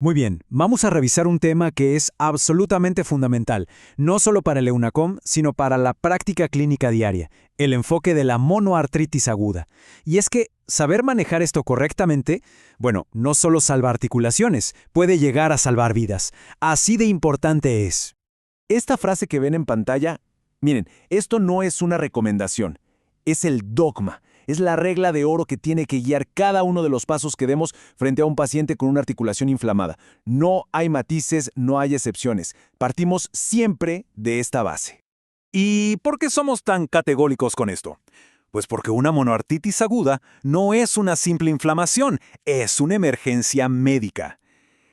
Muy bien, vamos a revisar un tema que es absolutamente fundamental, no solo para el EUNACOM, sino para la práctica clínica diaria, el enfoque de la monoartritis aguda. Y es que saber manejar esto correctamente, bueno, no solo salva articulaciones, puede llegar a salvar vidas. Así de importante es. Esta frase que ven en pantalla, miren, esto no es una recomendación, es el dogma. Es la regla de oro que tiene que guiar cada uno de los pasos que demos frente a un paciente con una articulación inflamada. No hay matices, no hay excepciones. Partimos siempre de esta base. ¿Y por qué somos tan categóricos con esto? Pues porque una monoartritis aguda no es una simple inflamación, es una emergencia médica.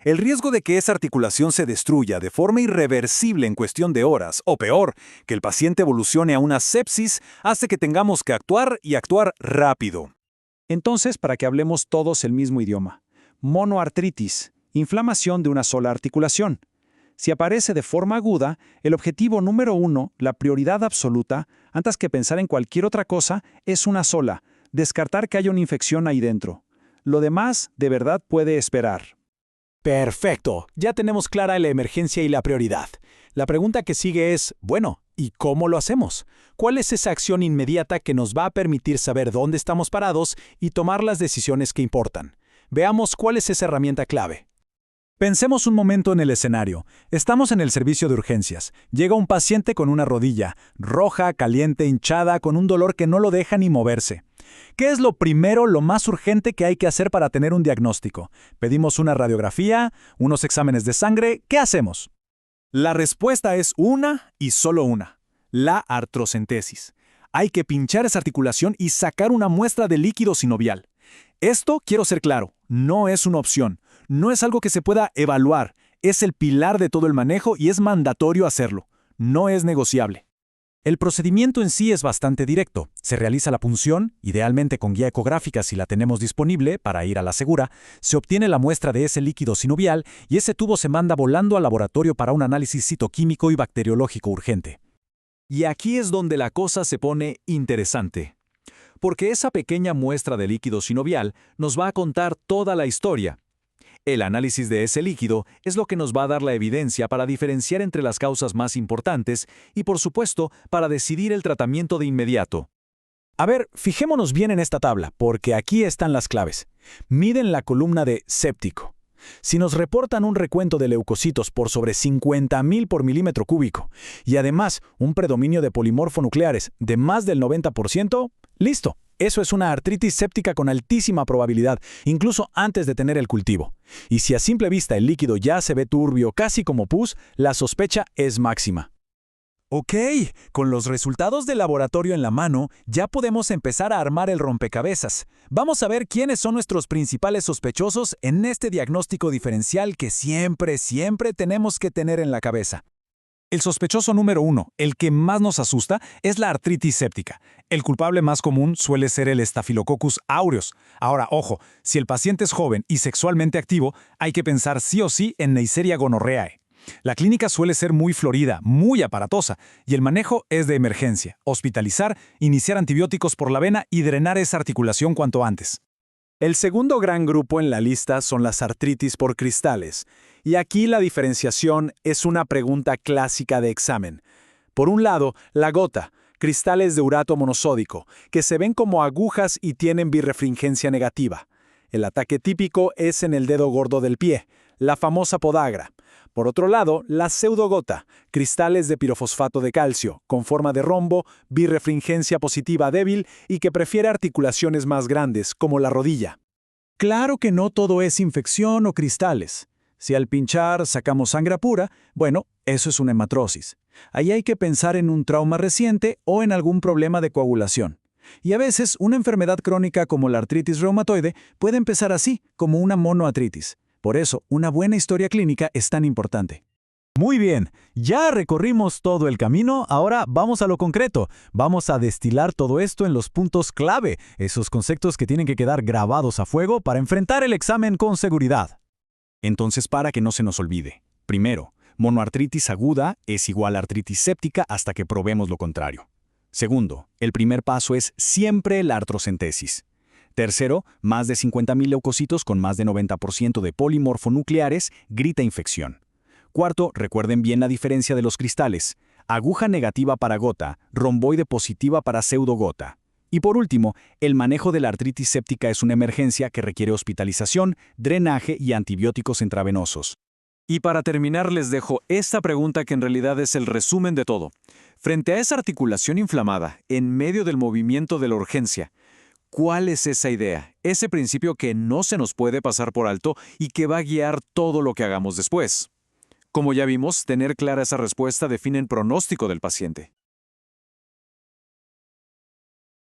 El riesgo de que esa articulación se destruya de forma irreversible en cuestión de horas, o peor, que el paciente evolucione a una sepsis, hace que tengamos que actuar y actuar rápido. Entonces, para que hablemos todos el mismo idioma. Monoartritis, inflamación de una sola articulación. Si aparece de forma aguda, el objetivo número 1, la prioridad absoluta, antes que pensar en cualquier otra cosa, es una sola, descartar que haya una infección ahí dentro. Lo demás, de verdad, puede esperar. Perfecto, ya tenemos clara la emergencia y la prioridad. La pregunta que sigue es, bueno, ¿y cómo lo hacemos? ¿Cuál es esa acción inmediata que nos va a permitir saber dónde estamos parados y tomar las decisiones que importan? Veamos cuál es esa herramienta clave. Pensemos un momento en el escenario. Estamos en el servicio de urgencias. Llega un paciente con una rodilla, roja, caliente, hinchada, con un dolor que no lo deja ni moverse. ¿Qué es lo primero, lo más urgente que hay que hacer para tener un diagnóstico? ¿Pedimos una radiografía, unos exámenes de sangre? ¿Qué hacemos? La respuesta es una y solo una: la artrocentesis. Hay que pinchar esa articulación y sacar una muestra de líquido sinovial. Esto, quiero ser claro, no es una opción, no es algo que se pueda evaluar, es el pilar de todo el manejo y es mandatorio hacerlo, no es negociable. El procedimiento en sí es bastante directo. Se realiza la punción, idealmente con guía ecográfica si la tenemos disponible para ir a la segura, se obtiene la muestra de ese líquido sinovial y ese tubo se manda volando al laboratorio para un análisis citoquímico y bacteriológico urgente. Y aquí es donde la cosa se pone interesante, porque esa pequeña muestra de líquido sinovial nos va a contar toda la historia. El análisis de ese líquido es lo que nos va a dar la evidencia para diferenciar entre las causas más importantes y, por supuesto, para decidir el tratamiento de inmediato. A ver, fijémonos bien en esta tabla, porque aquí están las claves. Miden la columna de séptico. Si nos reportan un recuento de leucocitos por sobre 50,000 por milímetro cúbico y además un predominio de polimorfonucleares de más del 90%, ¡listo! Eso es una artritis séptica con altísima probabilidad, incluso antes de tener el cultivo. Y si a simple vista el líquido ya se ve turbio, casi como pus, la sospecha es máxima. Ok, con los resultados del laboratorio en la mano, ya podemos empezar a armar el rompecabezas. Vamos a ver quiénes son nuestros principales sospechosos en este diagnóstico diferencial que siempre tenemos que tener en la cabeza. El sospechoso número 1, el que más nos asusta, es la artritis séptica. El culpable más común suele ser el Staphylococcus aureus. Ahora, ojo, si el paciente es joven y sexualmente activo, hay que pensar sí o sí en Neisseria gonorrhoeae. La clínica suele ser muy florida, muy aparatosa, y el manejo es de emergencia: hospitalizar, iniciar antibióticos por la vena y drenar esa articulación cuanto antes. El segundo gran grupo en la lista son las artritis por cristales, y aquí la diferenciación es una pregunta clásica de examen. Por un lado, la gota, cristales de urato monosódico, que se ven como agujas y tienen birrefringencia negativa. El ataque típico es en el dedo gordo del pie, la famosa podagra. Por otro lado, la pseudogota, cristales de pirofosfato de calcio, con forma de rombo, birrefringencia positiva débil y que prefiere articulaciones más grandes, como la rodilla. Claro que no todo es infección o cristales. Si al pinchar sacamos sangre pura, bueno, eso es una hematrosis. Ahí hay que pensar en un trauma reciente o en algún problema de coagulación. Y a veces una enfermedad crónica como la artritis reumatoide puede empezar así, como una monoartritis. Por eso, una buena historia clínica es tan importante. Muy bien, ya recorrimos todo el camino, ahora vamos a lo concreto. Vamos a destilar todo esto en los puntos clave, esos conceptos que tienen que quedar grabados a fuego para enfrentar el examen con seguridad. Entonces, para que no se nos olvide. Primero, monoartritis aguda es igual a artritis séptica hasta que probemos lo contrario. Segundo, el primer paso es siempre la artrocentesis. Tercero, más de 50.000 leucocitos con más de 90% de polimorfonucleares, grita infección. Cuarto, recuerden bien la diferencia de los cristales. Aguja negativa para gota, romboide positiva para pseudogota. Y por último, el manejo de la artritis séptica es una emergencia que requiere hospitalización, drenaje y antibióticos intravenosos. Y para terminar les dejo esta pregunta que en realidad es el resumen de todo. Frente a esa articulación inflamada, en medio del movimiento de la urgencia, ¿cuál es esa idea? Ese principio que no se nos puede pasar por alto y que va a guiar todo lo que hagamos después. Como ya vimos, tener clara esa respuesta define el pronóstico del paciente.